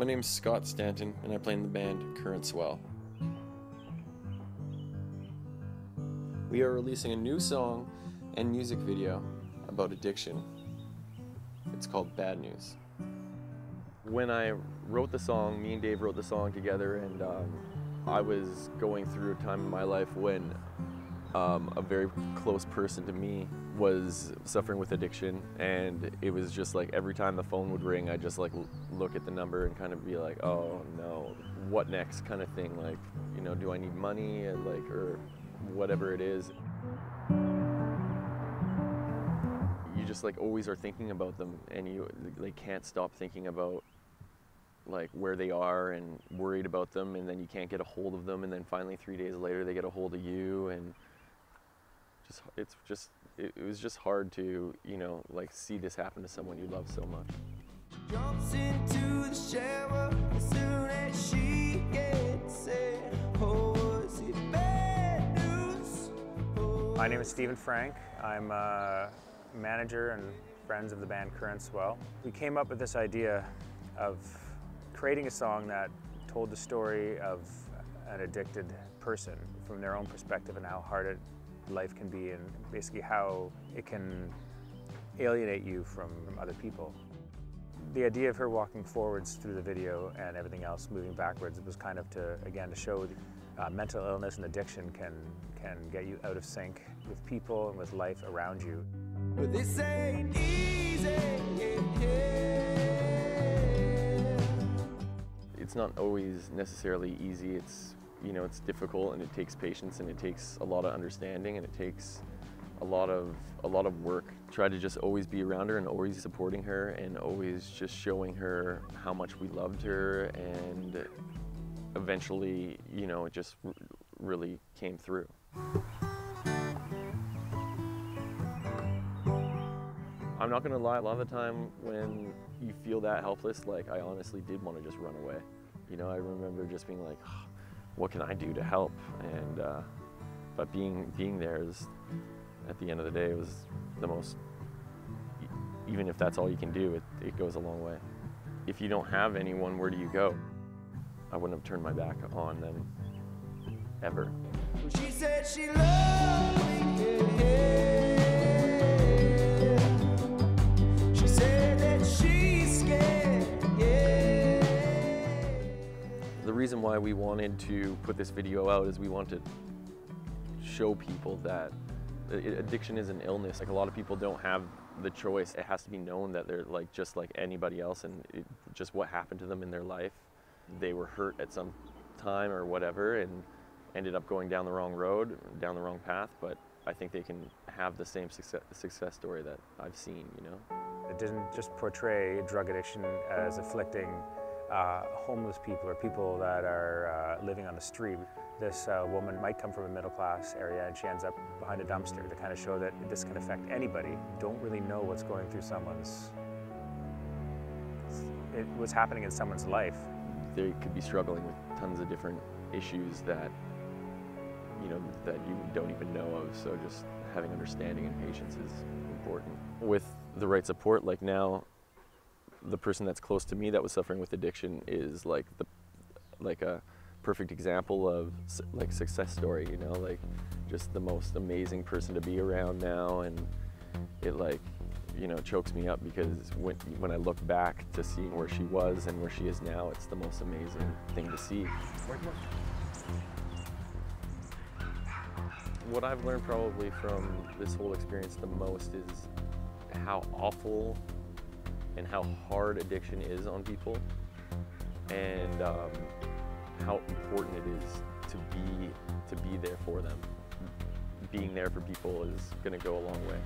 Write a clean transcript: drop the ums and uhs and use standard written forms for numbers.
name's Scott Stanton, and I play in the band Current Swell. We are releasing a new song and music video about addiction. It's called Bad News. When I wrote the song, me and Dave wrote the song together, and I was going through a time in my life when a very close person to me was suffering with addiction, and it was just like every time the phone would ring, I'd just like look at the number and kind of be like, oh no, what next kind of thing, like, you know, do I need money, or whatever it is. You just like always are thinking about them, and you like can't stop thinking about like where they are and worried about them, and then you can't get a hold of them, and then finally 3 days later they get a hold of you, and it was just hard to, you know, like see this happen to someone you love so much. Jumps into the shower as soon as she gets it. Oh, was it bad news? My name is Stephen Frank. I'm a manager and friends of the band Current Swell. We came up with this idea of creating a song that told the story of an addicted person from their own perspective, and how hard life can be, and basically how it can alienate you from other people. The idea of her walking forwards through the video and everything else moving backwards was kind of to, again, to show mental illness and addiction can get you out of sync with people and with life around you. But this ain't easy. It's not always necessarily easy. It's, you know, it's difficult, and it takes patience, and it takes a lot of understanding, and it takes a lot of work. Try to just always be around her and always supporting her and always just showing her how much we loved her, and eventually, you know, it just really came through. I'm not gonna lie, a lot of the time when you feel that helpless, like I honestly did want to just run away. You know, I remember just being like, oh, what can I do to help? And but being there is, at the end of the day, it was the most, even if that's all you can do, it goes a long way. If you don't have anyone, where do you go? I wouldn't have turned my back on them, ever. She said she loved me. She said that she's scared. The reason why we wanted to put this video out is we want to show people that addiction is an illness. Like, a lot of people don't have the choice. It has to be known that they're like just like anybody else, and just what happened to them in their life. They were hurt at some time or whatever and ended up going down the wrong road, down the wrong path, but I think they can have the same success story that I've seen, you know? It didn't just portray drug addiction as afflicting homeless people or people that are living on the street. This woman might come from a middle-class area, and she ends up behind a dumpster, to kind of show that this can affect anybody. You don't really know what's going through what's happening in someone's life. They could be struggling with tons of different issues that, you know, that you don't even know of, so just having understanding and patience is important. With the right support, like now, the person that's close to me that was suffering with addiction is like a perfect example of like success story, you know, like just the most amazing person to be around now, and it, like, you know, chokes me up, because when I look back to see where she was and where she is now, it's the most amazing thing to see. What I've learned probably from this whole experience the most is how awful and how hard addiction is on people, and how important it is to be there for them. Being there for people is going to go a long way.